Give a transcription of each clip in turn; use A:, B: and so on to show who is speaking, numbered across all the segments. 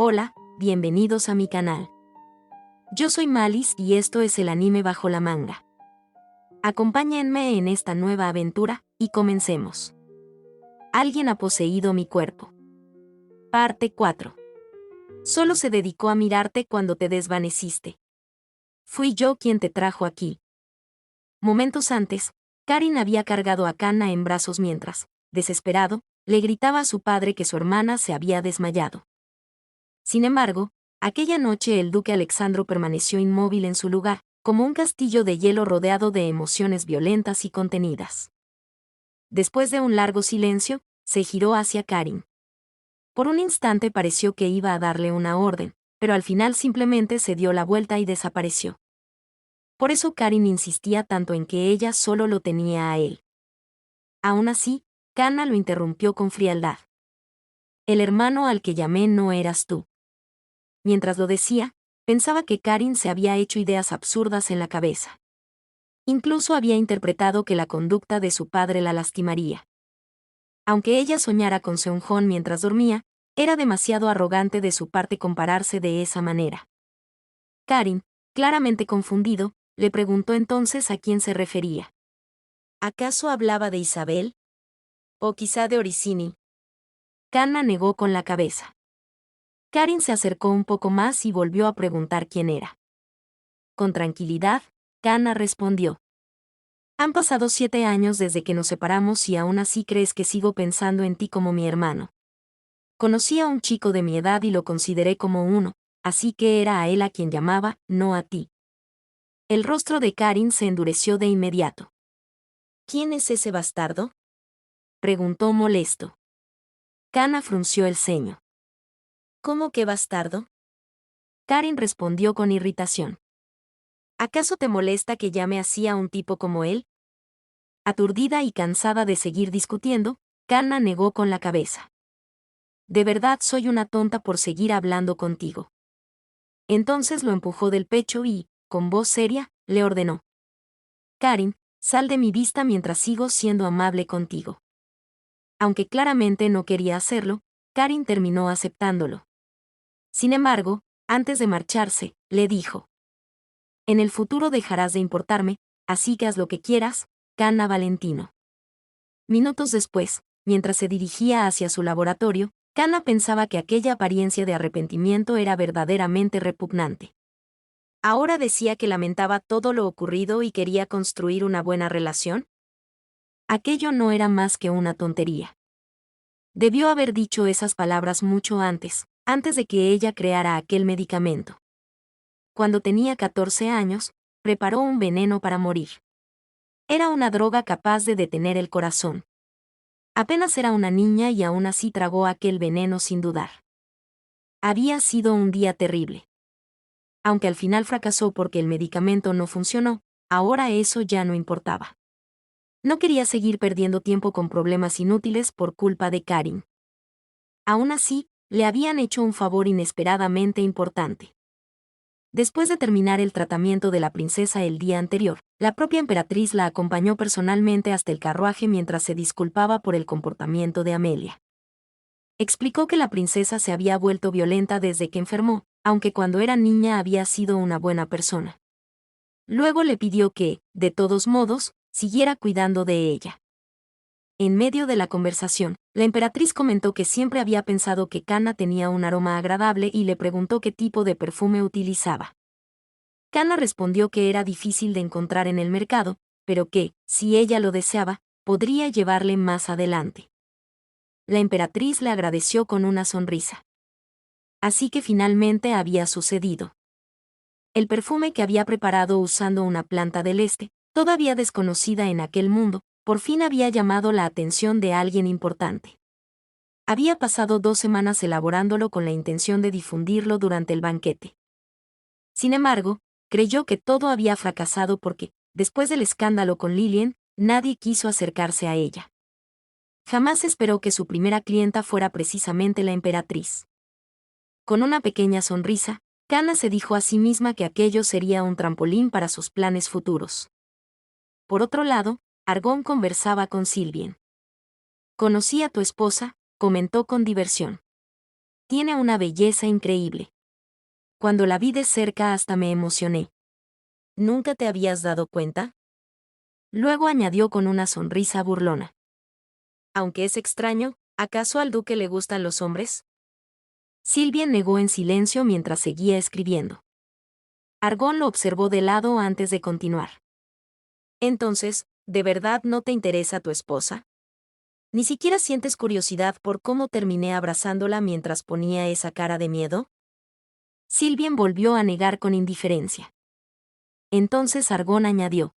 A: Hola, bienvenidos a mi canal. Yo soy Malice y esto es el anime bajo la manga. Acompáñenme en esta nueva aventura, y comencemos. Alguien ha poseído mi cuerpo. Parte 4. Solo se dedicó a mirarte cuando te desvaneciste. Fui yo quien te trajo aquí. Momentos antes, Karin había cargado a Kanna en brazos mientras, desesperado, le gritaba a su padre que su hermana se había desmayado. Sin embargo, aquella noche el duque Alexandro permaneció inmóvil en su lugar, como un castillo de hielo rodeado de emociones violentas y contenidas. Después de un largo silencio, se giró hacia Karin. Por un instante pareció que iba a darle una orden, pero al final simplemente se dio la vuelta y desapareció. Por eso Karin insistía tanto en que ella solo lo tenía a él. Aún así, Kanna lo interrumpió con frialdad. El hermano al que llamé no eras tú. Mientras lo decía, pensaba que Karin se había hecho ideas absurdas en la cabeza. Incluso había interpretado que la conducta de su padre la lastimaría. Aunque ella soñara con Seung-Hon mientras dormía, era demasiado arrogante de su parte compararse de esa manera. Karin, claramente confundido, le preguntó entonces a quién se refería. ¿Acaso hablaba de Isabel? ¿O quizá de Orisini? Kanna negó con la cabeza. Karin se acercó un poco más y volvió a preguntar quién era. Con tranquilidad, Kanna respondió. Han pasado 7 años desde que nos separamos y aún así crees que sigo pensando en ti como mi hermano. Conocí a un chico de mi edad y lo consideré como uno, así que era a él a quien llamaba, no a ti. El rostro de Karin se endureció de inmediato. ¿Quién es ese bastardo? Preguntó molesto. Kanna frunció el ceño. ¿Cómo que bastardo? Karin respondió con irritación. ¿Acaso te molesta que llame así a un tipo como él? Aturdida y cansada de seguir discutiendo, Kanna negó con la cabeza. De verdad soy una tonta por seguir hablando contigo. Entonces lo empujó del pecho y, con voz seria, le ordenó. Karin, sal de mi vista mientras sigo siendo amable contigo. Aunque claramente no quería hacerlo, Karin terminó aceptándolo. Sin embargo, antes de marcharse, le dijo. En el futuro dejarás de importarme, así que haz lo que quieras, Kanna Valentino. Minutos después, mientras se dirigía hacia su laboratorio, Kanna pensaba que aquella apariencia de arrepentimiento era verdaderamente repugnante. ¿Ahora decía que lamentaba todo lo ocurrido y quería construir una buena relación? Aquello no era más que una tontería. Debió haber dicho esas palabras mucho antes de que ella creara aquel medicamento. Cuando tenía 14 años, preparó un veneno para morir. Era una droga capaz de detener el corazón. Apenas era una niña y aún así tragó aquel veneno sin dudar. Había sido un día terrible. Aunque al final fracasó porque el medicamento no funcionó, ahora eso ya no importaba. No quería seguir perdiendo tiempo con problemas inútiles por culpa de Karin. Aún así, le habían hecho un favor inesperadamente importante. Después de terminar el tratamiento de la princesa el día anterior, la propia emperatriz la acompañó personalmente hasta el carruaje mientras se disculpaba por el comportamiento de Amelia. Explicó que la princesa se había vuelto violenta desde que enfermó, aunque cuando era niña había sido una buena persona. Luego le pidió que, de todos modos, siguiera cuidando de ella. En medio de la conversación, la emperatriz comentó que siempre había pensado que Kanna tenía un aroma agradable y le preguntó qué tipo de perfume utilizaba. Kanna respondió que era difícil de encontrar en el mercado, pero que, si ella lo deseaba, podría llevarle más adelante. La emperatriz le agradeció con una sonrisa. Así que finalmente había sucedido. El perfume que había preparado usando una planta del este, todavía desconocida en aquel mundo, por fin había llamado la atención de alguien importante. Había pasado 2 semanas elaborándolo con la intención de difundirlo durante el banquete. Sin embargo, creyó que todo había fracasado porque, después del escándalo con Lillian, nadie quiso acercarse a ella. Jamás esperó que su primera clienta fuera precisamente la emperatriz. Con una pequeña sonrisa, Kanna se dijo a sí misma que aquello sería un trampolín para sus planes futuros. Por otro lado, Argon conversaba con Sylvien. «Conocí a tu esposa», comentó con diversión. Tiene una belleza increíble. Cuando la vi de cerca hasta me emocioné. ¿Nunca te habías dado cuenta? Luego añadió con una sonrisa burlona. Aunque es extraño, ¿acaso al duque le gustan los hombres? Silvia negó en silencio mientras seguía escribiendo. Argón lo observó de lado antes de continuar. Entonces, ¿de verdad no te interesa tu esposa? ¿Ni siquiera sientes curiosidad por cómo terminé abrazándola mientras ponía esa cara de miedo? Silvia volvió a negar con indiferencia. Entonces Argón añadió.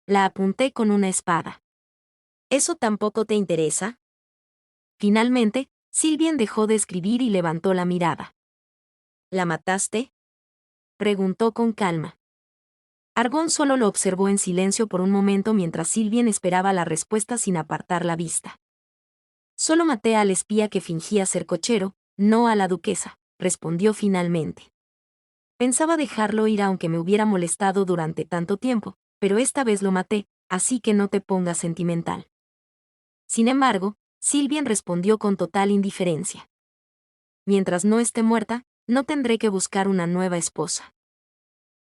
A: La apunté con una espada. ¿Eso tampoco te interesa? Finalmente, Silvia dejó de escribir y levantó la mirada. ¿La mataste? Preguntó con calma. Argón solo lo observó en silencio por un momento mientras Silvia esperaba la respuesta sin apartar la vista. Solo maté al espía que fingía ser cochero, no a la duquesa, respondió finalmente. Pensaba dejarlo ir aunque me hubiera molestado durante tanto tiempo, pero esta vez lo maté, así que no te pongas sentimental. Sin embargo, Silvia respondió con total indiferencia. Mientras no esté muerta, no tendré que buscar una nueva esposa.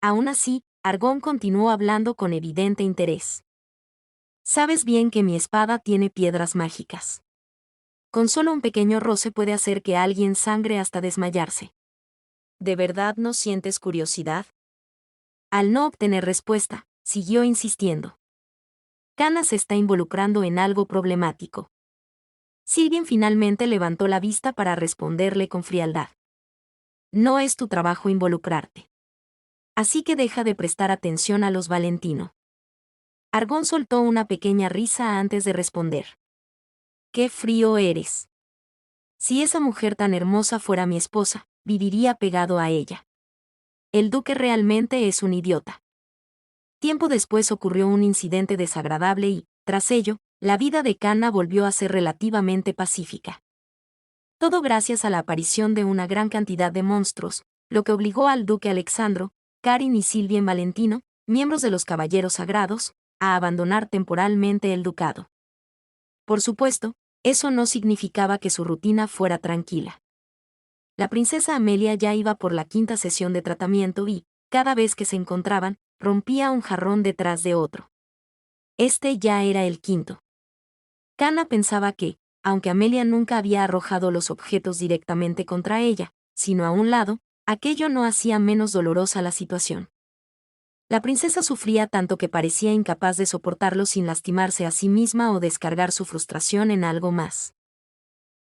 A: Aún así, Argón continuó hablando con evidente interés. Sabes bien que mi espada tiene piedras mágicas. Con solo un pequeño roce puede hacer que alguien sangre hasta desmayarse. ¿De verdad no sientes curiosidad? Al no obtener respuesta, siguió insistiendo. Cana se está involucrando en algo problemático. Silvia finalmente levantó la vista para responderle con frialdad. No es tu trabajo involucrarte. Así que deja de prestar atención a los Valentino. Argón soltó una pequeña risa antes de responder. ¡Qué frío eres! Si esa mujer tan hermosa fuera mi esposa, viviría pegado a ella. El duque realmente es un idiota. Tiempo después ocurrió un incidente desagradable y, tras ello, la vida de Cana volvió a ser relativamente pacífica. Todo gracias a la aparición de una gran cantidad de monstruos, lo que obligó al duque Alexandro, Karin y Silvia Valentino, miembros de los Caballeros Sagrados, a abandonar temporalmente el ducado. Por supuesto, eso no significaba que su rutina fuera tranquila. La princesa Amelia ya iba por la quinta sesión de tratamiento y, cada vez que se encontraban, rompía un jarrón detrás de otro. Este ya era el quinto. Cana pensaba que, aunque Amelia nunca había arrojado los objetos directamente contra ella, sino a un lado, aquello no hacía menos dolorosa la situación. La princesa sufría tanto que parecía incapaz de soportarlo sin lastimarse a sí misma o descargar su frustración en algo más.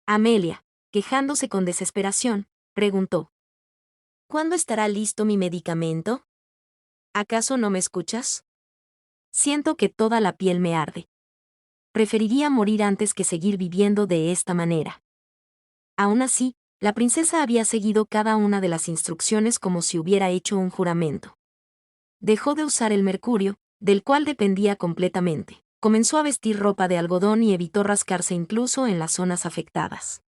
A: Amelia, quejándose con desesperación, preguntó. ¿Cuándo estará listo mi medicamento? ¿Acaso no me escuchas? Siento que toda la piel me arde. Preferiría morir antes que seguir viviendo de esta manera. Aún así, la princesa había seguido cada una de las instrucciones como si hubiera hecho un juramento. Dejó de usar el mercurio, del cual dependía completamente. Comenzó a vestir ropa de algodón y evitó rascarse incluso en las zonas afectadas.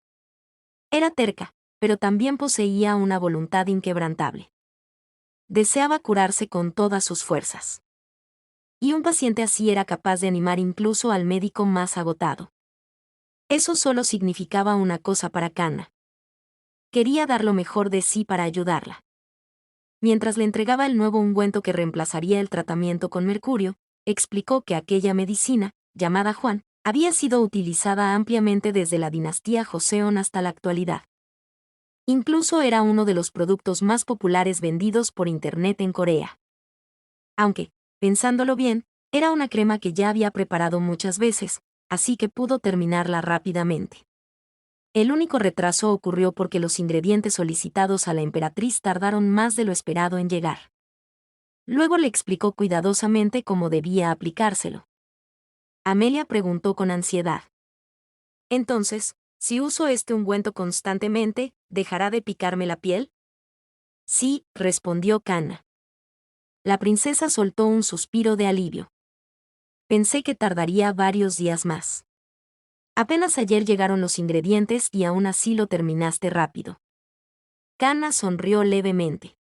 A: Era terca, pero también poseía una voluntad inquebrantable. Deseaba curarse con todas sus fuerzas. Y un paciente así era capaz de animar incluso al médico más agotado. Eso solo significaba una cosa para Cana. Quería dar lo mejor de sí para ayudarla. Mientras le entregaba el nuevo ungüento que reemplazaría el tratamiento con mercurio, explicó que aquella medicina, llamada Juan, había sido utilizada ampliamente desde la dinastía Joseon hasta la actualidad. Incluso era uno de los productos más populares vendidos por Internet en Corea. Aunque, pensándolo bien, era una crema que ya había preparado muchas veces, así que pudo terminarla rápidamente. El único retraso ocurrió porque los ingredientes solicitados a la emperatriz tardaron más de lo esperado en llegar. Luego le explicó cuidadosamente cómo debía aplicárselo. Amelia preguntó con ansiedad. Entonces, si uso este ungüento constantemente, ¿dejará de picarme la piel? Sí, respondió Cana. La princesa soltó un suspiro de alivio. Pensé que tardaría varios días más. Apenas ayer llegaron los ingredientes y aún así lo terminaste rápido. Cana sonrió levemente.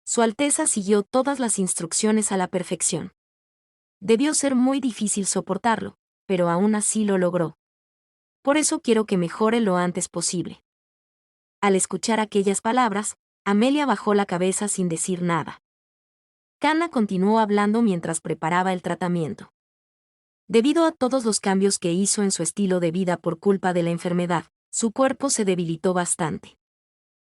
A: Su Alteza siguió todas las instrucciones a la perfección. Debió ser muy difícil soportarlo, pero aún así lo logró. Por eso quiero que mejore lo antes posible. Al escuchar aquellas palabras, Amelia bajó la cabeza sin decir nada. Kana continuó hablando mientras preparaba el tratamiento. Debido a todos los cambios que hizo en su estilo de vida por culpa de la enfermedad, su cuerpo se debilitó bastante.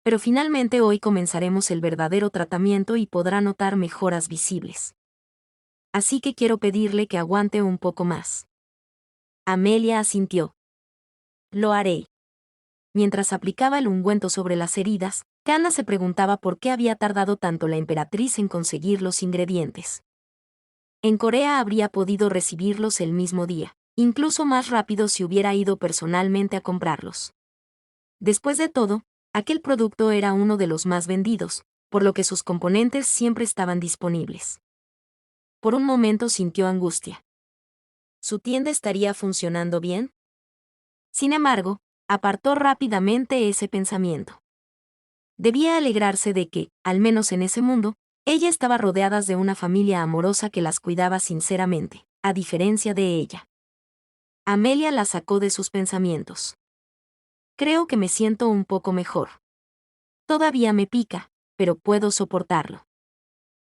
A: Pero finalmente hoy comenzaremos el verdadero tratamiento y podrá notar mejoras visibles. Así que quiero pedirle que aguante un poco más. Amelia asintió. Lo haré. Mientras aplicaba el ungüento sobre las heridas, Kana se preguntaba por qué había tardado tanto la emperatriz en conseguir los ingredientes. En Corea habría podido recibirlos el mismo día, incluso más rápido si hubiera ido personalmente a comprarlos. Después de todo, aquel producto era uno de los más vendidos, por lo que sus componentes siempre estaban disponibles. Por un momento sintió angustia. ¿Su tienda estaría funcionando bien? Sin embargo, apartó rápidamente ese pensamiento. Debía alegrarse de que, al menos en ese mundo, ella estaba rodeada de una familia amorosa que las cuidaba sinceramente, a diferencia de ella. Amelia la sacó de sus pensamientos. Creo que me siento un poco mejor. Todavía me pica, pero puedo soportarlo.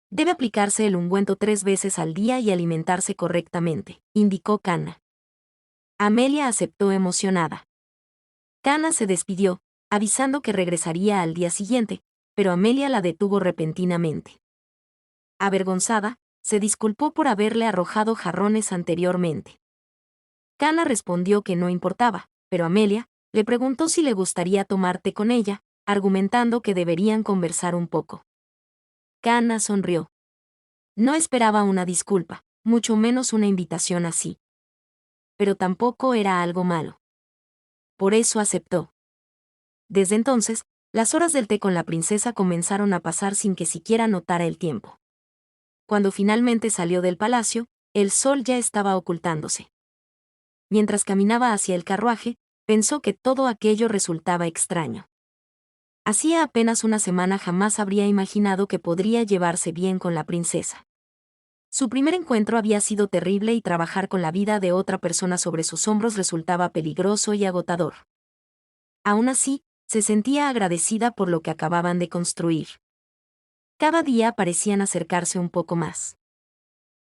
A: Debe aplicarse el ungüento 3 veces al día y alimentarse correctamente, indicó Kana. Amelia aceptó emocionada. Kana se despidió, avisando que regresaría al día siguiente, pero Amelia la detuvo repentinamente. Avergonzada, se disculpó por haberle arrojado jarrones anteriormente. Kana respondió que no importaba, pero Amelia le preguntó si le gustaría tomar té con ella, argumentando que deberían conversar un poco. Kana sonrió. No esperaba una disculpa, mucho menos una invitación así. Pero tampoco era algo malo. Por eso aceptó. Desde entonces, las horas del té con la princesa comenzaron a pasar sin que siquiera notara el tiempo. Cuando finalmente salió del palacio, el sol ya estaba ocultándose. Mientras caminaba hacia el carruaje, pensó que todo aquello resultaba extraño. Hacía apenas una semana jamás habría imaginado que podría llevarse bien con la princesa. Su primer encuentro había sido terrible y trabajar con la vida de otra persona sobre sus hombros resultaba peligroso y agotador. Aún así, se sentía agradecida por lo que acababan de construir. Cada día parecían acercarse un poco más.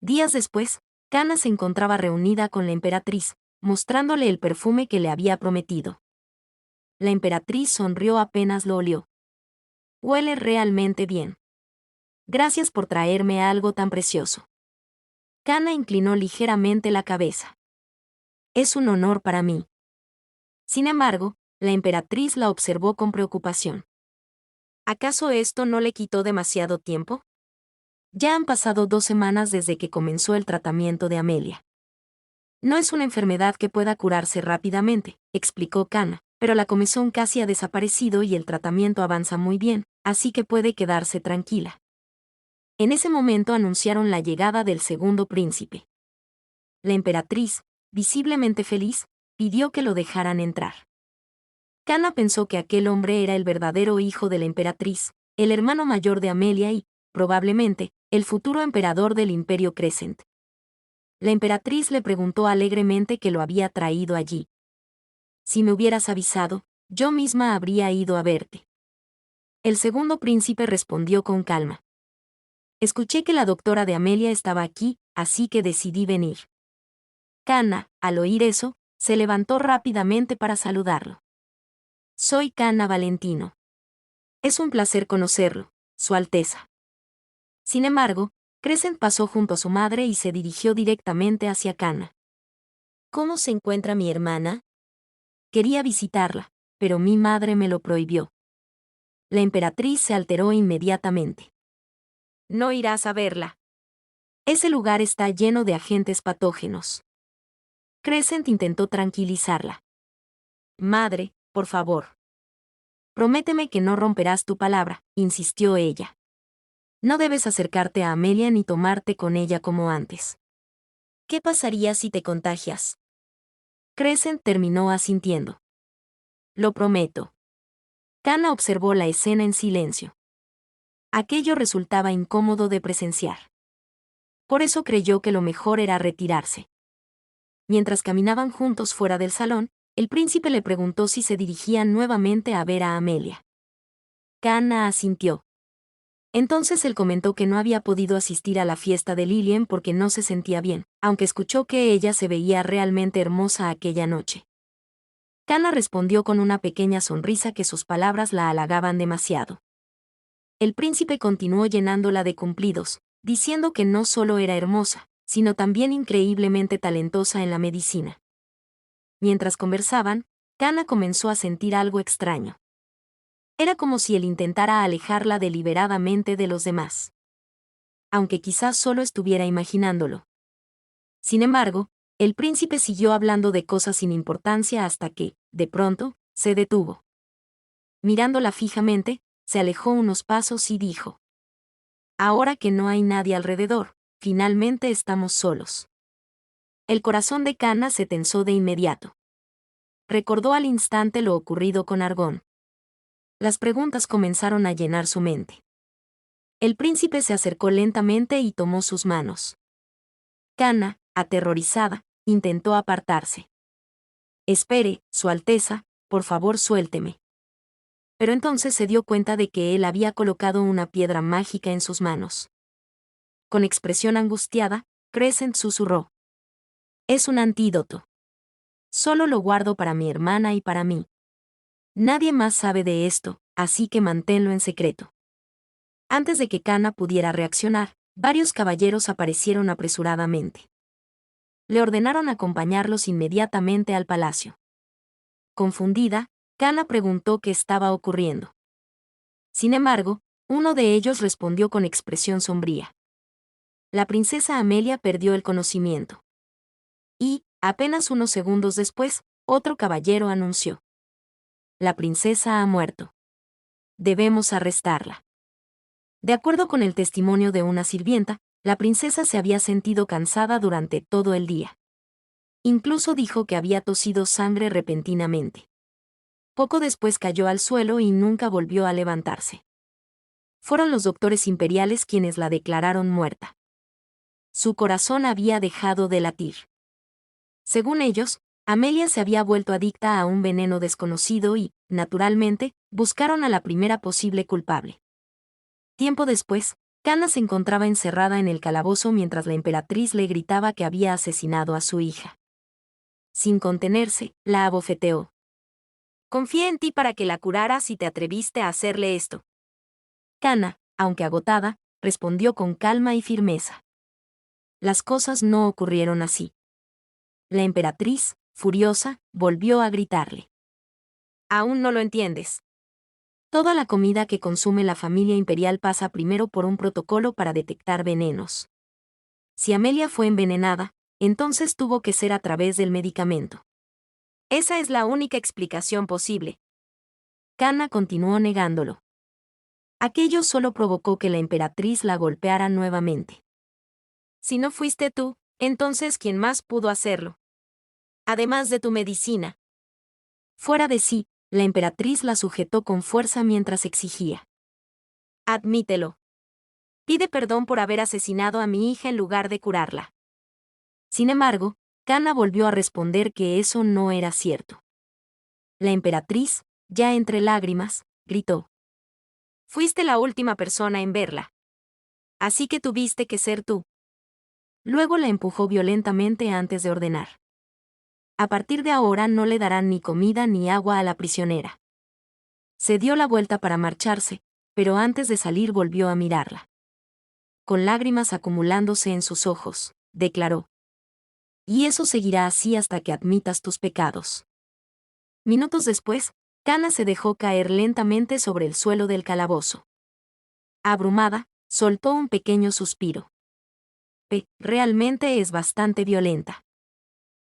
A: Días después, Kana se encontraba reunida con la emperatriz, mostrándole el perfume que le había prometido. La emperatriz sonrió apenas lo olió. Huele realmente bien. Gracias por traerme algo tan precioso. Kana inclinó ligeramente la cabeza. Es un honor para mí. Sin embargo, la emperatriz la observó con preocupación. ¿Acaso esto no le quitó demasiado tiempo? Ya han pasado 2 semanas desde que comenzó el tratamiento de Amelia. No es una enfermedad que pueda curarse rápidamente, explicó Kana, pero la comezón casi ha desaparecido y el tratamiento avanza muy bien, así que puede quedarse tranquila. En ese momento anunciaron la llegada del segundo príncipe. La emperatriz, visiblemente feliz, pidió que lo dejaran entrar. Kana pensó que aquel hombre era el verdadero hijo de la emperatriz, el hermano mayor de Amelia y, probablemente, el futuro emperador del Imperio Crescent. La emperatriz le preguntó alegremente qué lo había traído allí. Si me hubieras avisado, yo misma habría ido a verte. El segundo príncipe respondió con calma. Escuché que la doctora de Amelia estaba aquí, así que decidí venir. Kana, al oír eso, se levantó rápidamente para saludarlo. Soy Kana Valentino. Es un placer conocerlo, Su Alteza. Sin embargo, Crescent pasó junto a su madre y se dirigió directamente hacia Kana. ¿Cómo se encuentra mi hermana? Quería visitarla, pero mi madre me lo prohibió. La emperatriz se alteró inmediatamente. No irás a verla. Ese lugar está lleno de agentes patógenos. Crescent intentó tranquilizarla. Madre, por favor. Prométeme que no romperás tu palabra, insistió ella. No debes acercarte a Amelia ni tomarte con ella como antes. ¿Qué pasaría si te contagias? Crescent terminó asintiendo. Lo prometo. Kana observó la escena en silencio. Aquello resultaba incómodo de presenciar. Por eso creyó que lo mejor era retirarse. Mientras caminaban juntos fuera del salón, El príncipe le preguntó si se dirigía nuevamente a ver a Amelia. Kana asintió. Entonces él comentó que no había podido asistir a la fiesta de Lillian porque no se sentía bien, aunque escuchó que ella se veía realmente hermosa aquella noche. Kana respondió con una pequeña sonrisa que sus palabras la halagaban demasiado. El príncipe continuó llenándola de cumplidos, diciendo que no solo era hermosa, sino también increíblemente talentosa en la medicina. Mientras conversaban, Kana comenzó a sentir algo extraño. Era como si él intentara alejarla deliberadamente de los demás. Aunque quizás solo estuviera imaginándolo. Sin embargo, el príncipe siguió hablando de cosas sin importancia hasta que, de pronto, se detuvo. Mirándola fijamente, se alejó unos pasos y dijo: Ahora que no hay nadie alrededor, finalmente estamos solos. El corazón de Kana se tensó de inmediato. Recordó al instante lo ocurrido con Argón. Las preguntas comenzaron a llenar su mente. El príncipe se acercó lentamente y tomó sus manos. Kana, aterrorizada, intentó apartarse. Espere, Su Alteza, por favor suélteme. Pero entonces se dio cuenta de que él había colocado una piedra mágica en sus manos. Con expresión angustiada, Crescent susurró: Es un antídoto. Solo lo guardo para mi hermana y para mí. Nadie más sabe de esto, así que manténlo en secreto. Antes de que Kana pudiera reaccionar, varios caballeros aparecieron apresuradamente. Le ordenaron acompañarlos inmediatamente al palacio. Confundida, Kana preguntó qué estaba ocurriendo. Sin embargo, uno de ellos respondió con expresión sombría. La princesa Amelia perdió el conocimiento. Y, apenas unos segundos después, otro caballero anunció: La princesa ha muerto. Debemos arrestarla. De acuerdo con el testimonio de una sirvienta, la princesa se había sentido cansada durante todo el día. Incluso dijo que había tosido sangre repentinamente. Poco después cayó al suelo y nunca volvió a levantarse. Fueron los doctores imperiales quienes la declararon muerta. Su corazón había dejado de latir. Según ellos, Amelia se había vuelto adicta a un veneno desconocido y, naturalmente, buscaron a la primera posible culpable. Tiempo después, Kana se encontraba encerrada en el calabozo mientras la emperatriz le gritaba que había asesinado a su hija. Sin contenerse, la abofeteó. Confié en ti para que la curaras y te atreviste a hacerle esto. Kana, aunque agotada, respondió con calma y firmeza. Las cosas no ocurrieron así. La emperatriz, furiosa, volvió a gritarle. Aún no lo entiendes. Toda la comida que consume la familia imperial pasa primero por un protocolo para detectar venenos. Si Amelia fue envenenada, entonces tuvo que ser a través del medicamento. Esa es la única explicación posible. Kana continuó negándolo. Aquello solo provocó que la emperatriz la golpeara nuevamente. Si no fuiste tú, entonces ¿quién más pudo hacerlo? Además de tu medicina. Fuera de sí, la emperatriz la sujetó con fuerza mientras exigía. Admítelo. Pide perdón por haber asesinado a mi hija en lugar de curarla. Sin embargo, Kana volvió a responder que eso no era cierto. La emperatriz, ya entre lágrimas, gritó. Fuiste la última persona en verla. Así que tuviste que ser tú. Luego la empujó violentamente antes de ordenar. A partir de ahora no le darán ni comida ni agua a la prisionera. Se dio la vuelta para marcharse, pero antes de salir volvió a mirarla. Con lágrimas acumulándose en sus ojos, declaró. Y eso seguirá así hasta que admitas tus pecados. Minutos después, Kana se dejó caer lentamente sobre el suelo del calabozo. Abrumada, soltó un pequeño suspiro. Realmente es bastante violenta.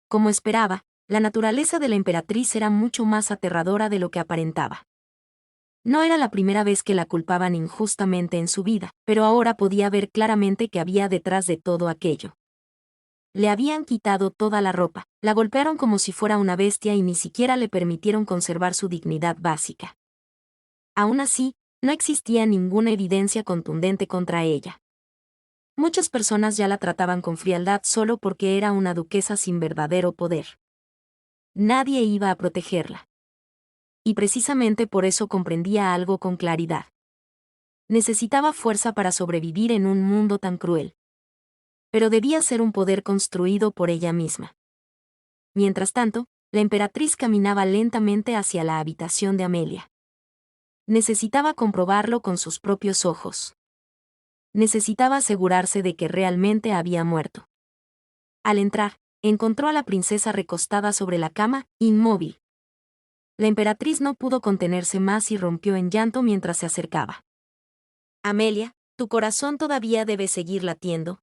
A: Como esperaba, la naturaleza de la emperatriz era mucho más aterradora de lo que aparentaba. No era la primera vez que la culpaban injustamente en su vida, pero ahora podía ver claramente que había detrás de todo aquello. Le habían quitado toda la ropa, la golpearon como si fuera una bestia y ni siquiera le permitieron conservar su dignidad básica. Aún así, no existía ninguna evidencia contundente contra ella. Muchas personas ya la trataban con frialdad solo porque era una duquesa sin verdadero poder. Nadie iba a protegerla. Y precisamente por eso comprendía algo con claridad. Necesitaba fuerza para sobrevivir en un mundo tan cruel. Pero debía ser un poder construido por ella misma. Mientras tanto, la emperatriz caminaba lentamente hacia la habitación de Amelia. Necesitaba comprobarlo con sus propios ojos. Necesitaba asegurarse de que realmente había muerto. Al entrar, encontró a la princesa recostada sobre la cama, inmóvil. La emperatriz no pudo contenerse más y rompió en llanto mientras se acercaba. Amelia, tu corazón todavía debe seguir latiendo.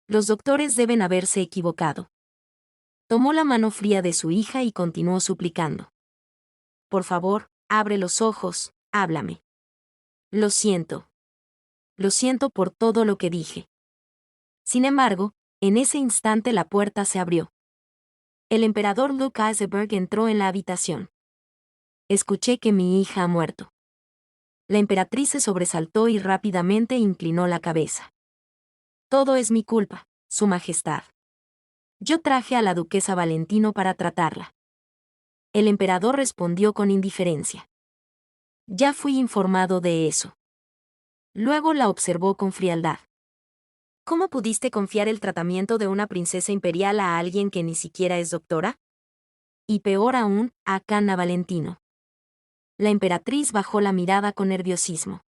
A: Los doctores deben haberse equivocado. Tomó la mano fría de su hija y continuó suplicando. Por favor, abre los ojos, háblame. Lo siento. Lo siento por todo lo que dije. Sin embargo, en ese instante la puerta se abrió. El emperador Luke Iceberg entró en la habitación. Escuché que mi hija ha muerto. La emperatriz se sobresaltó y rápidamente inclinó la cabeza. Todo es mi culpa, Su Majestad. Yo traje a la duquesa Valentino para tratarla. El emperador respondió con indiferencia. Ya fui informado de eso. Luego la observó con frialdad. ¿Cómo pudiste confiar el tratamiento de una princesa imperial a alguien que ni siquiera es doctora? Y peor aún, a Canna Valentino. La emperatriz bajó la mirada con nerviosismo.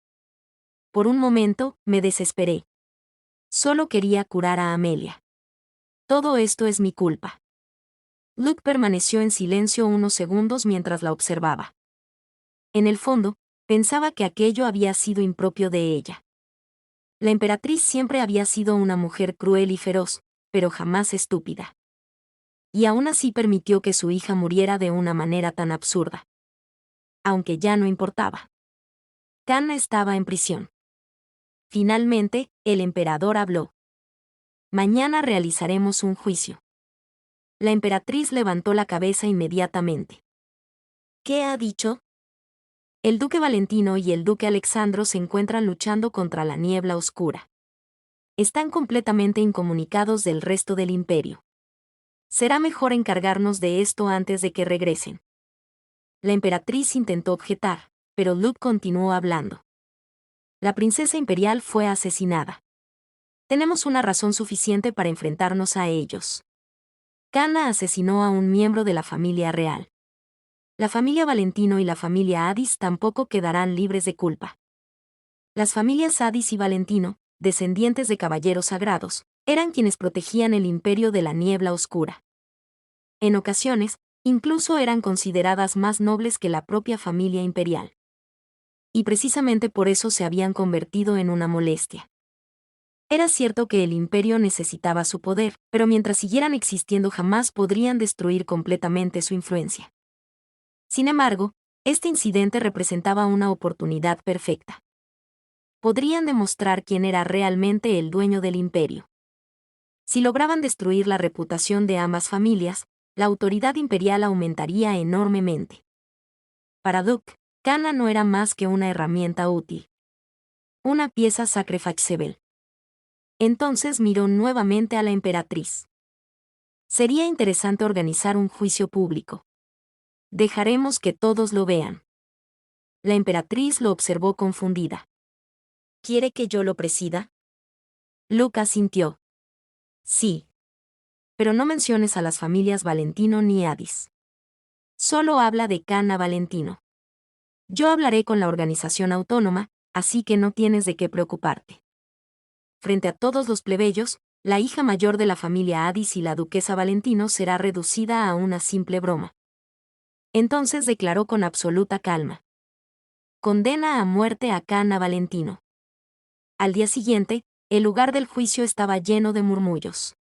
A: Por un momento, me desesperé. Solo quería curar a Amelia. Todo esto es mi culpa. Luke permaneció en silencio unos segundos mientras la observaba. En el fondo, pensaba que aquello había sido impropio de ella. La emperatriz siempre había sido una mujer cruel y feroz, pero jamás estúpida. Y aún así permitió que su hija muriera de una manera tan absurda. Aunque ya no importaba. Canna estaba en prisión. Finalmente, el emperador habló. Mañana realizaremos un juicio. La emperatriz levantó la cabeza inmediatamente. ¿Qué ha dicho? El duque Valentino y el duque Alexandro se encuentran luchando contra la niebla oscura. Están completamente incomunicados del resto del imperio. Será mejor encargarnos de esto antes de que regresen. La emperatriz intentó objetar, pero Luke continuó hablando. La princesa imperial fue asesinada. Tenemos una razón suficiente para enfrentarnos a ellos. Canna asesinó a un miembro de la familia real. La familia Valentino y la familia Addis tampoco quedarán libres de culpa. Las familias Addis y Valentino, descendientes de caballeros sagrados, eran quienes protegían el imperio de la niebla oscura. En ocasiones, incluso eran consideradas más nobles que la propia familia imperial. Y precisamente por eso se habían convertido en una molestia. Era cierto que el imperio necesitaba su poder, pero mientras siguieran existiendo jamás podrían destruir completamente su influencia. Sin embargo, este incidente representaba una oportunidad perfecta. Podrían demostrar quién era realmente el dueño del imperio. Si lograban destruir la reputación de ambas familias, la autoridad imperial aumentaría enormemente. Para Duke, Canna no era más que una herramienta útil. Una pieza sacrificable. Entonces miró nuevamente a la emperatriz. Sería interesante organizar un juicio público. Dejaremos que todos lo vean. La emperatriz lo observó confundida. ¿Quiere que yo lo presida? Luke asintió. Sí. Pero no menciones a las familias Valentino ni Addis. Solo habla de Canna Valentino. Yo hablaré con la organización autónoma, así que no tienes de qué preocuparte. Frente a todos los plebeyos, la hija mayor de la familia Addis y la duquesa Valentino será reducida a una simple broma. Entonces declaró con absoluta calma. Condena a muerte a Canna Valentino. Al día siguiente, el lugar del juicio estaba lleno de murmullos.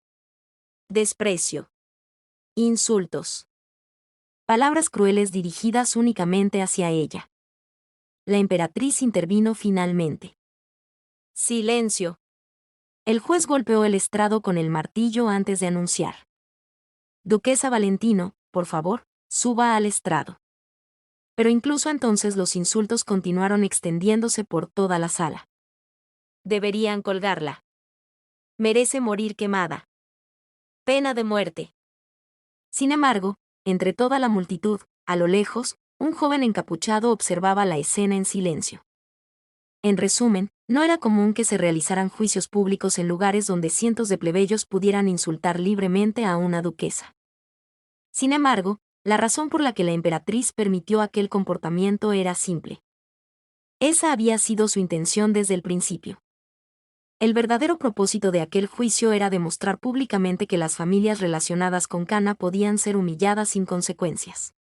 A: Desprecio. Insultos. Palabras crueles dirigidas únicamente hacia ella. La emperatriz intervino finalmente. Silencio. El juez golpeó el estrado con el martillo antes de anunciar. Duquesa Valentino, por favor, suba al estrado. Pero incluso entonces los insultos continuaron extendiéndose por toda la sala. Deberían colgarla. Merece morir quemada. Pena de muerte. Sin embargo, entre toda la multitud, a lo lejos, un joven encapuchado observaba la escena en silencio. En resumen, no era común que se realizaran juicios públicos en lugares donde cientos de plebeyos pudieran insultar libremente a una duquesa. Sin embargo, la razón por la que la emperatriz permitió aquel comportamiento era simple. Esa había sido su intención desde el principio. El verdadero propósito de aquel juicio era demostrar públicamente que las familias relacionadas con Cana podían ser humilladas sin consecuencias.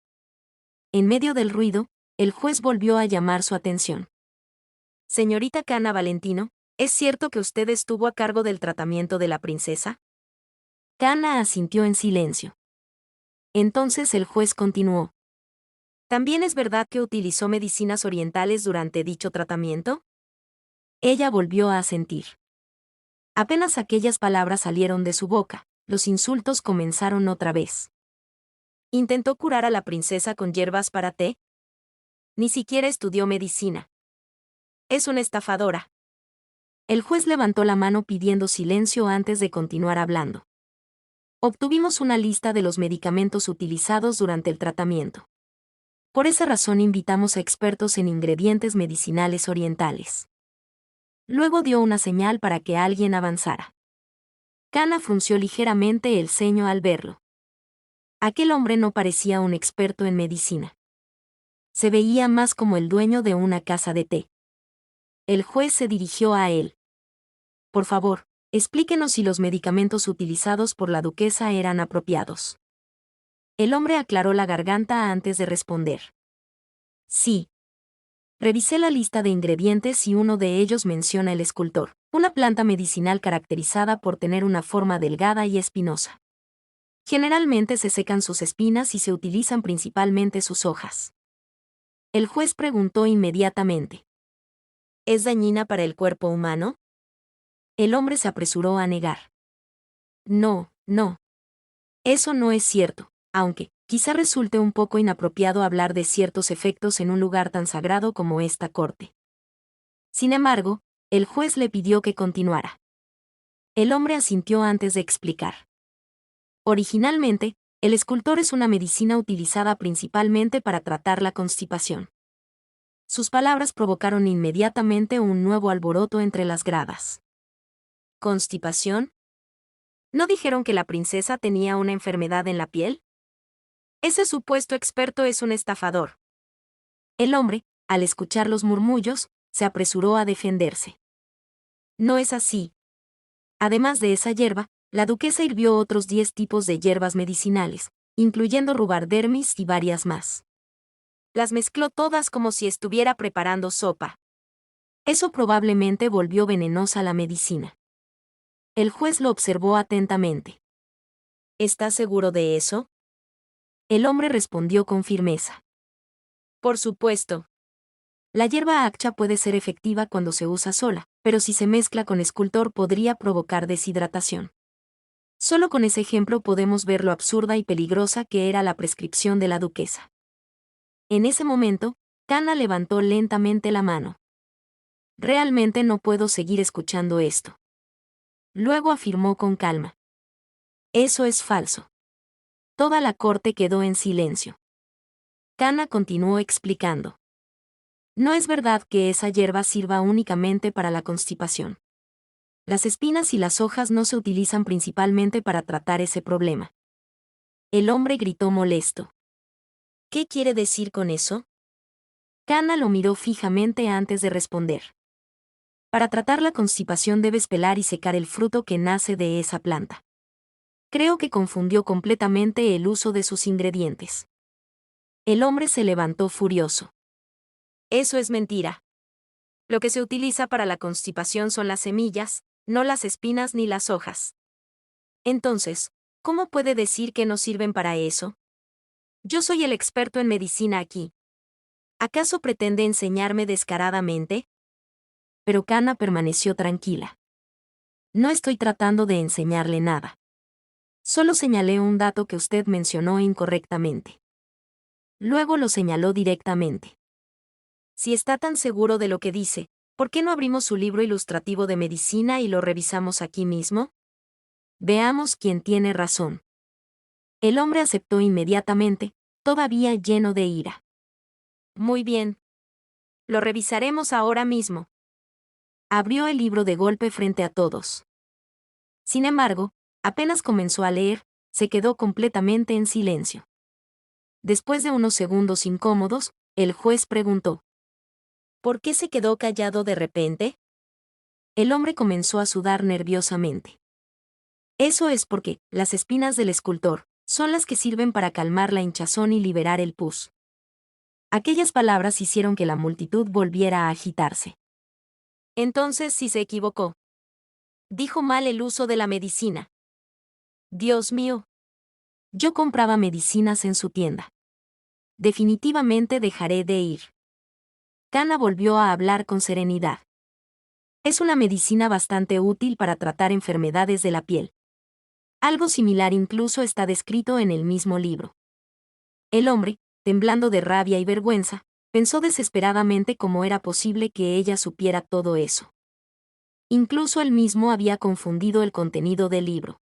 A: En medio del ruido, el juez volvió a llamar su atención. Señorita Cana Valentino, ¿es cierto que usted estuvo a cargo del tratamiento de la princesa? Cana asintió en silencio. Entonces el juez continuó. ¿También es verdad que utilizó medicinas orientales durante dicho tratamiento? Ella volvió a asentir. Apenas aquellas palabras salieron de su boca, los insultos comenzaron otra vez. ¿Intentó curar a la princesa con hierbas para té? Ni siquiera estudió medicina. Es una estafadora. El juez levantó la mano pidiendo silencio antes de continuar hablando. Obtuvimos una lista de los medicamentos utilizados durante el tratamiento. Por esa razón invitamos a expertos en ingredientes medicinales orientales. Luego dio una señal para que alguien avanzara. Cana frunció ligeramente el ceño al verlo. Aquel hombre no parecía un experto en medicina. Se veía más como el dueño de una casa de té. El juez se dirigió a él. Por favor, explíquenos si los medicamentos utilizados por la duquesa eran apropiados. El hombre aclaró la garganta antes de responder. Sí. Revisé la lista de ingredientes y uno de ellos menciona el escultor, una planta medicinal caracterizada por tener una forma delgada y espinosa. Generalmente se secan sus espinas y se utilizan principalmente sus hojas. El juez preguntó inmediatamente. ¿Es dañina para el cuerpo humano? El hombre se apresuró a negar. No, no. Eso no es cierto, aunque, quizá resulte un poco inapropiado hablar de ciertos efectos en un lugar tan sagrado como esta corte. Sin embargo, el juez le pidió que continuara. El hombre asintió antes de explicar. Originalmente, el escultor es una medicina utilizada principalmente para tratar la constipación. Sus palabras provocaron inmediatamente un nuevo alboroto entre las gradas. ¿Constipación? ¿No dijeron que la princesa tenía una enfermedad en la piel? Ese supuesto experto es un estafador. El hombre, al escuchar los murmullos, se apresuró a defenderse. No es así. Además de esa hierba, la duquesa hirvió otros 10 tipos de hierbas medicinales, incluyendo rubardermis y varias más. Las mezcló todas como si estuviera preparando sopa. Eso probablemente volvió venenosa la medicina. El juez lo observó atentamente. ¿Estás seguro de eso? El hombre respondió con firmeza. Por supuesto. La hierba accha puede ser efectiva cuando se usa sola, pero si se mezcla con escultor podría provocar deshidratación. Solo con ese ejemplo podemos ver lo absurda y peligrosa que era la prescripción de la duquesa. En ese momento, Cana levantó lentamente la mano. Realmente no puedo seguir escuchando esto. Luego afirmó con calma. Eso es falso. Toda la corte quedó en silencio. Cana continuó explicando. No es verdad que esa hierba sirva únicamente para la constipación. Las espinas y las hojas no se utilizan principalmente para tratar ese problema. El hombre gritó molesto. ¿Qué quiere decir con eso? Cana lo miró fijamente antes de responder. Para tratar la constipación debes pelar y secar el fruto que nace de esa planta. Creo que confundió completamente el uso de sus ingredientes. El hombre se levantó furioso. Eso es mentira. Lo que se utiliza para la constipación son las semillas, no las espinas ni las hojas. Entonces, ¿cómo puede decir que no sirven para eso? Yo soy el experto en medicina aquí. ¿Acaso pretende enseñarme descaradamente? Pero Cana permaneció tranquila. No estoy tratando de enseñarle nada. Solo señalé un dato que usted mencionó incorrectamente. Luego lo señaló directamente. Si está tan seguro de lo que dice, ¿por qué no abrimos su libro ilustrativo de medicina y lo revisamos aquí mismo? Veamos quién tiene razón. El hombre aceptó inmediatamente, todavía lleno de ira. Muy bien. Lo revisaremos ahora mismo. Abrió el libro de golpe frente a todos. Sin embargo, apenas comenzó a leer, se quedó completamente en silencio. Después de unos segundos incómodos, el juez preguntó: ¿por qué se quedó callado de repente? El hombre comenzó a sudar nerviosamente. Eso es porque las espinas del escultor son las que sirven para calmar la hinchazón y liberar el pus. Aquellas palabras hicieron que la multitud volviera a agitarse. Entonces sí se equivocó. Dijo mal el uso de la medicina. Dios mío. Yo compraba medicinas en su tienda. Definitivamente dejaré de ir. Kana volvió a hablar con serenidad. Es una medicina bastante útil para tratar enfermedades de la piel. Algo similar incluso está descrito en el mismo libro. El hombre, temblando de rabia y vergüenza, pensó desesperadamente cómo era posible que ella supiera todo eso. Incluso él mismo había confundido el contenido del libro.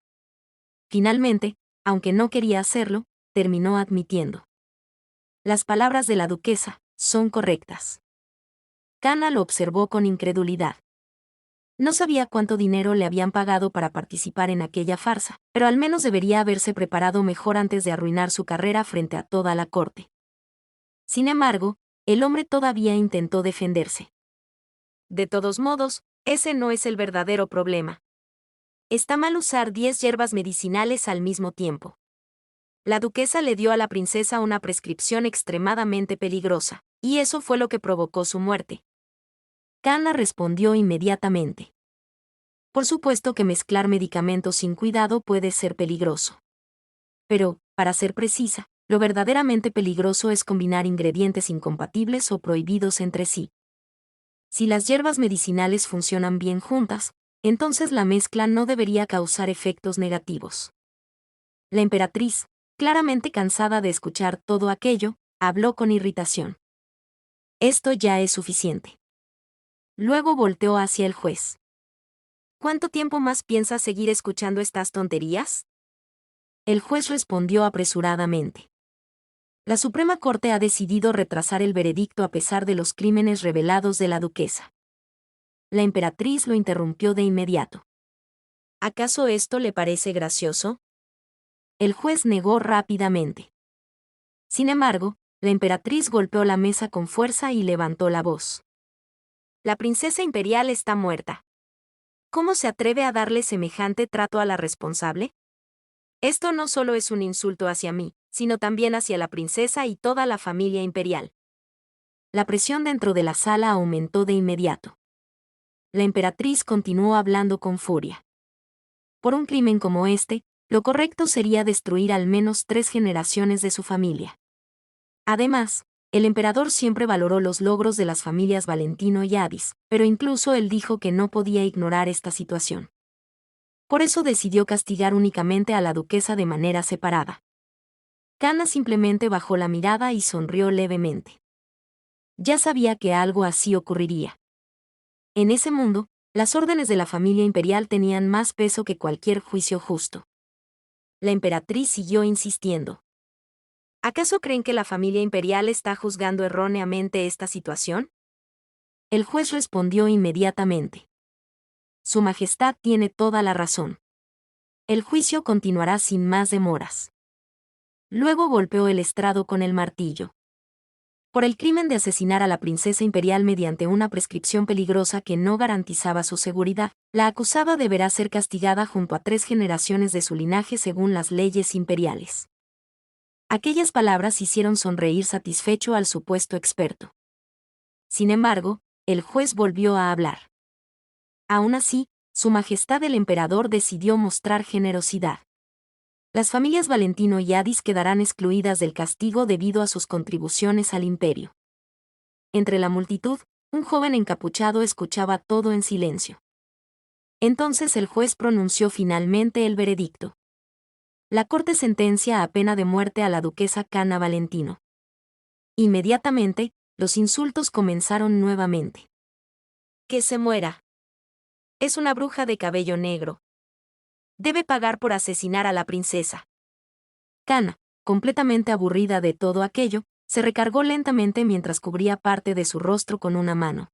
A: Finalmente, aunque no quería hacerlo, terminó admitiendo. Las palabras de la duquesa son correctas. Kana lo observó con incredulidad. No sabía cuánto dinero le habían pagado para participar en aquella farsa, pero al menos debería haberse preparado mejor antes de arruinar su carrera frente a toda la corte. Sin embargo, el hombre todavía intentó defenderse. De todos modos, ese no es el verdadero problema. Está mal usar 10 hierbas medicinales al mismo tiempo. La duquesa le dio a la princesa una prescripción extremadamente peligrosa, y eso fue lo que provocó su muerte. Kana respondió inmediatamente. Por supuesto que mezclar medicamentos sin cuidado puede ser peligroso. Pero, para ser precisa, lo verdaderamente peligroso es combinar ingredientes incompatibles o prohibidos entre sí. Si las hierbas medicinales funcionan bien juntas, entonces la mezcla no debería causar efectos negativos. La emperatriz, claramente cansada de escuchar todo aquello, habló con irritación. Esto ya es suficiente. Luego volteó hacia el juez. ¿Cuánto tiempo más piensas seguir escuchando estas tonterías? El juez respondió apresuradamente. La Suprema Corte ha decidido retrasar el veredicto a pesar de los crímenes revelados de la duquesa. La emperatriz lo interrumpió de inmediato. ¿Acaso esto le parece gracioso? El juez negó rápidamente. Sin embargo, la emperatriz golpeó la mesa con fuerza y levantó la voz. La princesa imperial está muerta. ¿Cómo se atreve a darle semejante trato a la responsable? Esto no solo es un insulto hacia mí, sino también hacia la princesa y toda la familia imperial. La presión dentro de la sala aumentó de inmediato. La emperatriz continuó hablando con furia. Por un crimen como este, lo correcto sería destruir al menos 3 generaciones de su familia. Además, el emperador siempre valoró los logros de las familias Valentino y Adis, pero incluso él dijo que no podía ignorar esta situación. Por eso decidió castigar únicamente a la duquesa de manera separada. Kana simplemente bajó la mirada y sonrió levemente. Ya sabía que algo así ocurriría. En ese mundo, las órdenes de la familia imperial tenían más peso que cualquier juicio justo. La emperatriz siguió insistiendo. ¿Acaso creen que la familia imperial está juzgando erróneamente esta situación? El juez respondió inmediatamente. Su Majestad tiene toda la razón. El juicio continuará sin más demoras. Luego golpeó el estrado con el martillo. Por el crimen de asesinar a la princesa imperial mediante una prescripción peligrosa que no garantizaba su seguridad, la acusada deberá ser castigada junto a 3 generaciones de su linaje según las leyes imperiales. Aquellas palabras hicieron sonreír satisfecho al supuesto experto. Sin embargo, el juez volvió a hablar. Aún así, Su Majestad el Emperador decidió mostrar generosidad. Las familias Valentino y Adis quedarán excluidas del castigo debido a sus contribuciones al imperio. Entre la multitud, un joven encapuchado escuchaba todo en silencio. Entonces el juez pronunció finalmente el veredicto. La corte sentencia a pena de muerte a la duquesa Kana Valentino. Inmediatamente, los insultos comenzaron nuevamente. Que se muera. Es una bruja de cabello negro. Debe pagar por asesinar a la princesa. Kana, completamente aburrida de todo aquello, se recargó lentamente mientras cubría parte de su rostro con una mano.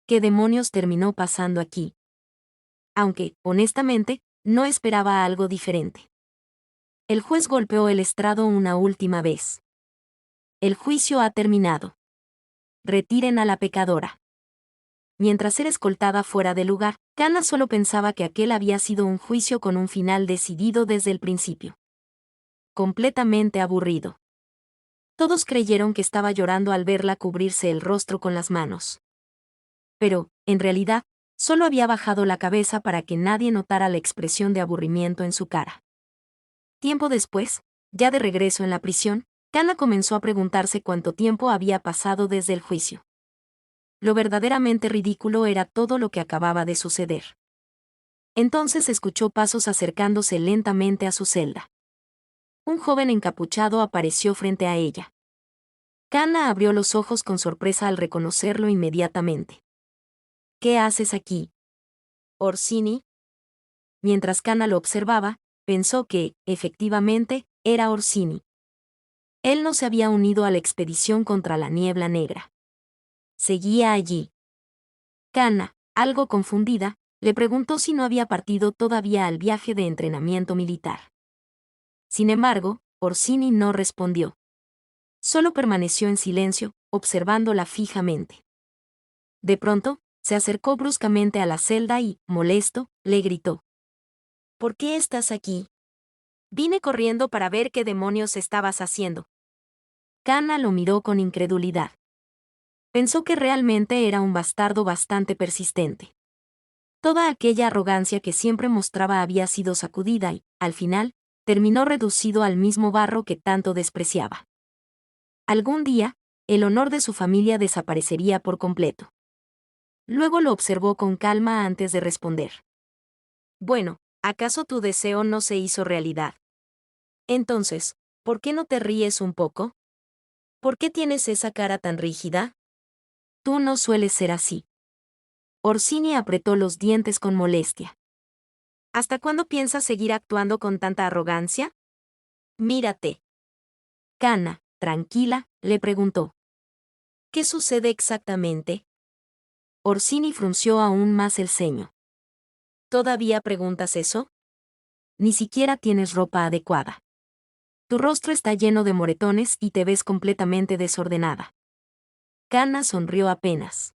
A: ¿Qué demonios terminó pasando aquí? Aunque, honestamente, no esperaba algo diferente. El juez golpeó el estrado una última vez. El juicio ha terminado. Retiren a la pecadora. Mientras era escoltada fuera del lugar, Kana solo pensaba que aquel había sido un juicio con un final decidido desde el principio. Completamente aburrido. Todos creyeron que estaba llorando al verla cubrirse el rostro con las manos. Pero, en realidad, solo había bajado la cabeza para que nadie notara la expresión de aburrimiento en su cara. Tiempo después, ya de regreso en la prisión, Kana comenzó a preguntarse cuánto tiempo había pasado desde el juicio. Lo verdaderamente ridículo era todo lo que acababa de suceder. Entonces escuchó pasos acercándose lentamente a su celda. Un joven encapuchado apareció frente a ella. Kana abrió los ojos con sorpresa al reconocerlo inmediatamente. ¿Qué haces aquí? ¿Orsini? Mientras Kana lo observaba, pensó que, efectivamente, era Orsini. Él no se había unido a la expedición contra la niebla negra. Seguía allí. Kana, algo confundida, le preguntó si no había partido todavía al viaje de entrenamiento militar. Sin embargo, Orsini no respondió. Solo permaneció en silencio, observándola fijamente. De pronto, se acercó bruscamente a la celda y, molesto, le gritó. ¿Por qué estás aquí? Vine corriendo para ver qué demonios estabas haciendo. Kana lo miró con incredulidad. Pensó que realmente era un bastardo bastante persistente. Toda aquella arrogancia que siempre mostraba había sido sacudida y, al final, terminó reducido al mismo barro que tanto despreciaba. Algún día, el honor de su familia desaparecería por completo. Luego lo observó con calma antes de responder. Bueno, ¿acaso tu deseo no se hizo realidad? Entonces, ¿por qué no te ríes un poco? ¿Por qué tienes esa cara tan rígida? Tú no sueles ser así. Orsini apretó los dientes con molestia. ¿Hasta cuándo piensas seguir actuando con tanta arrogancia? Mírate. Kana, tranquila, le preguntó. ¿Qué sucede exactamente? Orsini frunció aún más el ceño. ¿Todavía preguntas eso? Ni siquiera tienes ropa adecuada. Tu rostro está lleno de moretones y te ves completamente desordenada. Kana sonrió apenas.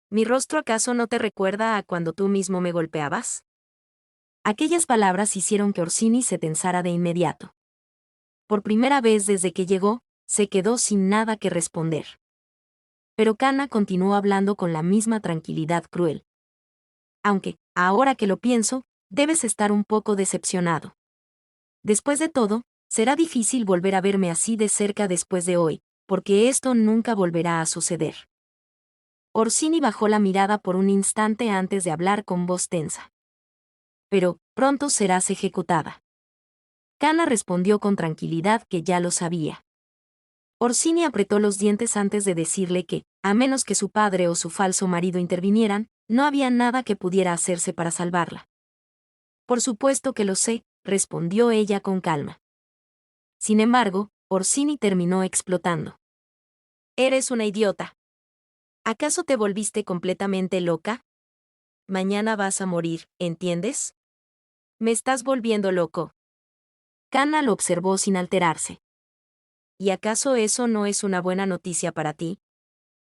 A: ¿Mi rostro acaso no te recuerda a cuando tú mismo me golpeabas? Aquellas palabras hicieron que Orsini se tensara de inmediato. Por primera vez desde que llegó, se quedó sin nada que responder. Pero Kana continuó hablando con la misma tranquilidad cruel. Aunque, ahora que lo pienso, debes estar un poco decepcionado. Después de todo, será difícil volver a verme así de cerca después de hoy, porque esto nunca volverá a suceder. Orsini bajó la mirada por un instante antes de hablar con voz tensa. Pero, pronto serás ejecutada. Kana respondió con tranquilidad que ya lo sabía. Orsini apretó los dientes antes de decirle que, a menos que su padre o su falso marido intervinieran, no había nada que pudiera hacerse para salvarla. Por supuesto que lo sé, respondió ella con calma. Sin embargo, Orsini terminó explotando. Eres una idiota. ¿Acaso te volviste completamente loca? Mañana vas a morir, ¿entiendes? Me estás volviendo loco. Kana lo observó sin alterarse. ¿Y acaso eso no es una buena noticia para ti?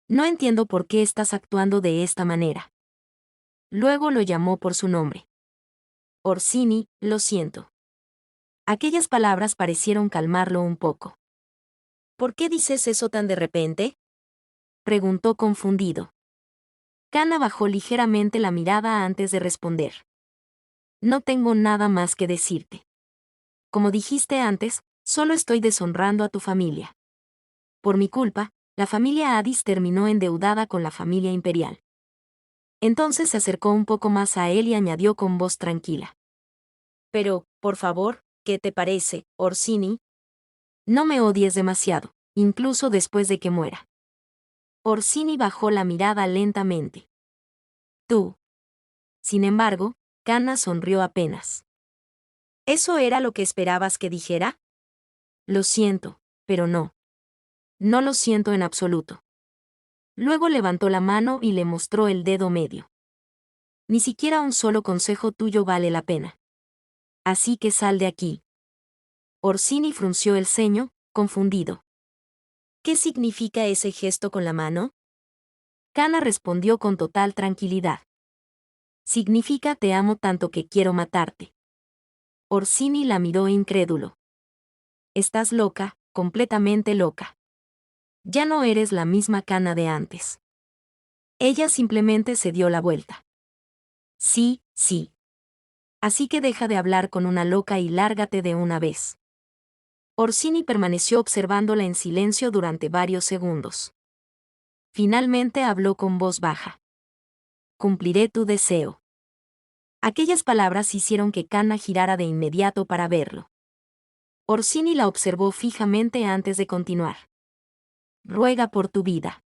A: No entiendo por qué estás actuando de esta manera. Luego lo llamó por su nombre. Orsini, lo siento. Aquellas palabras parecieron calmarlo un poco. ¿Por qué dices eso tan de repente? Preguntó confundido. Kana bajó ligeramente la mirada antes de responder. No tengo nada más que decirte. Como dijiste antes, solo estoy deshonrando a tu familia. Por mi culpa, la familia Addis terminó endeudada con la familia imperial. Entonces se acercó un poco más a él y añadió con voz tranquila. Pero, por favor, ¿qué te parece, Orsini? No me odies demasiado, incluso después de que muera. Orsini bajó la mirada lentamente. Tú. Sin embargo, Kana sonrió apenas. ¿Eso era lo que esperabas que dijera? Lo siento, pero no. No lo siento en absoluto. Luego levantó la mano y le mostró el dedo medio. Ni siquiera un solo consejo tuyo vale la pena. Así que sal de aquí. Orsini frunció el ceño, confundido. ¿Qué significa ese gesto con la mano? Kana respondió con total tranquilidad. Significa te amo tanto que quiero matarte. Orsini la miró incrédulo. Estás loca, completamente loca. Ya no eres la misma Kana de antes. Ella simplemente se dio la vuelta. Sí, sí. Así que deja de hablar con una loca y lárgate de una vez. Orsini permaneció observándola en silencio durante varios segundos. Finalmente habló con voz baja. Cumpliré tu deseo. Aquellas palabras hicieron que Kana girara de inmediato para verlo. Orsini la observó fijamente antes de continuar. Ruega por tu vida.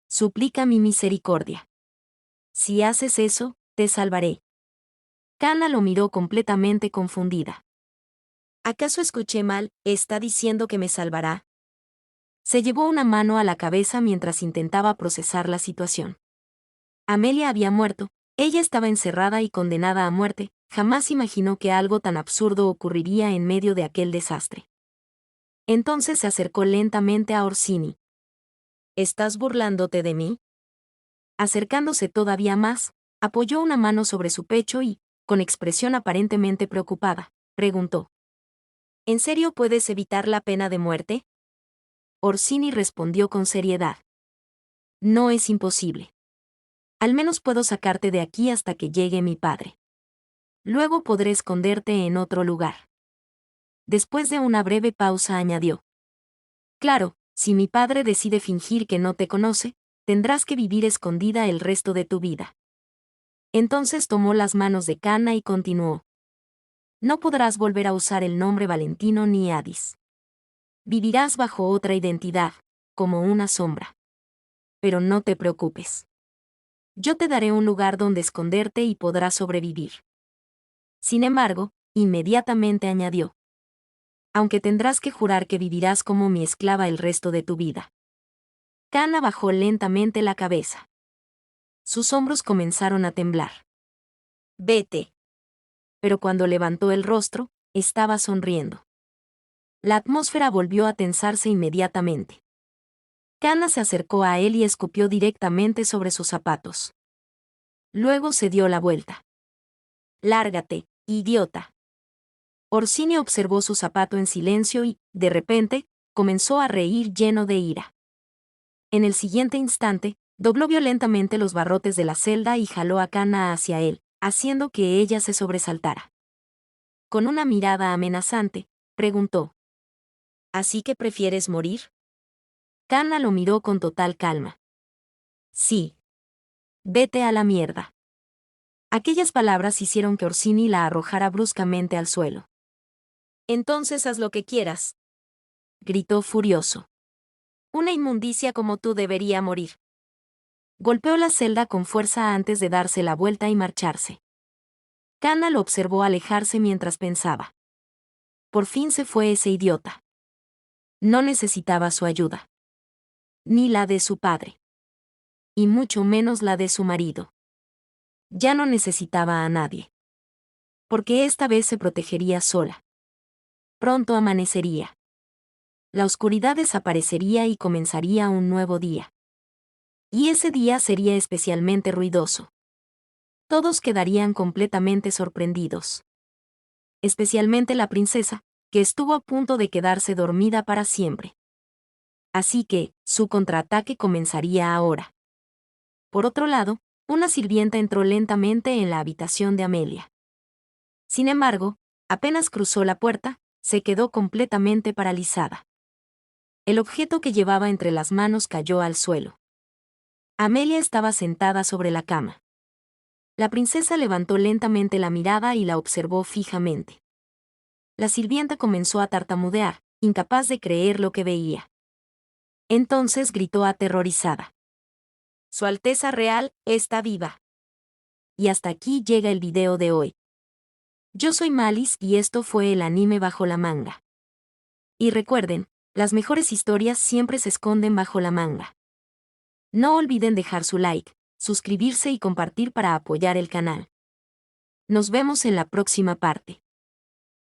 A: Suplica mi misericordia. Si haces eso, te salvaré. Kana lo miró completamente confundida. ¿Acaso escuché mal? ¿Está diciendo que me salvará? Se llevó una mano a la cabeza mientras intentaba procesar la situación. Amelia había muerto, ella estaba encerrada y condenada a muerte, jamás imaginó que algo tan absurdo ocurriría en medio de aquel desastre. Entonces se acercó lentamente a Orsini. ¿Estás burlándote de mí? Acercándose todavía más, apoyó una mano sobre su pecho y, con expresión aparentemente preocupada, preguntó. ¿En serio puedes evitar la pena de muerte? Orsini respondió con seriedad. No es imposible. Al menos puedo sacarte de aquí hasta que llegue mi padre. Luego podré esconderte en otro lugar. Después de una breve pausa añadió. Claro, si mi padre decide fingir que no te conoce, tendrás que vivir escondida el resto de tu vida. Entonces tomó las manos de Kana y continuó. No podrás volver a usar el nombre Valentino ni Addis. Vivirás bajo otra identidad, como una sombra. Pero no te preocupes. Yo te daré un lugar donde esconderte y podrás sobrevivir. Sin embargo, inmediatamente añadió. Aunque tendrás que jurar que vivirás como mi esclava el resto de tu vida. Kana bajó lentamente la cabeza. Sus hombros comenzaron a temblar. Vete. Pero cuando levantó el rostro, estaba sonriendo. La atmósfera volvió a tensarse inmediatamente. Kana se acercó a él y escupió directamente sobre sus zapatos. Luego se dio la vuelta. Lárgate, idiota. Orsini observó su zapato en silencio y, de repente, comenzó a reír lleno de ira. En el siguiente instante, dobló violentamente los barrotes de la celda y jaló a Kana hacia él, haciendo que ella se sobresaltara. Con una mirada amenazante, preguntó. ¿Así que prefieres morir? Kana lo miró con total calma. Sí. Vete a la mierda. Aquellas palabras hicieron que Orsini la arrojara bruscamente al suelo. Entonces haz lo que quieras. Gritó furioso. Una inmundicia como tú debería morir. Golpeó la celda con fuerza antes de darse la vuelta y marcharse. Kana lo observó alejarse mientras pensaba. Por fin se fue ese idiota. No necesitaba su ayuda. Ni la de su padre. Y mucho menos la de su marido. Ya no necesitaba a nadie. Porque esta vez se protegería sola. Pronto amanecería. La oscuridad desaparecería y comenzaría un nuevo día. Y ese día sería especialmente ruidoso. Todos quedarían completamente sorprendidos. Especialmente la princesa, que estuvo a punto de quedarse dormida para siempre. Así que, su contraataque comenzaría ahora. Por otro lado, una sirvienta entró lentamente en la habitación de Amelia. Sin embargo, apenas cruzó la puerta, se quedó completamente paralizada. El objeto que llevaba entre las manos cayó al suelo. Amelia estaba sentada sobre la cama. La princesa levantó lentamente la mirada y la observó fijamente. La sirvienta comenzó a tartamudear, incapaz de creer lo que veía. Entonces gritó aterrorizada. Su Alteza Real está viva. Y hasta aquí llega el video de hoy. Yo soy Malice y esto fue el anime bajo la manga. Y recuerden, las mejores historias siempre se esconden bajo la manga. No olviden dejar su like, suscribirse y compartir para apoyar el canal. Nos vemos en la próxima parte.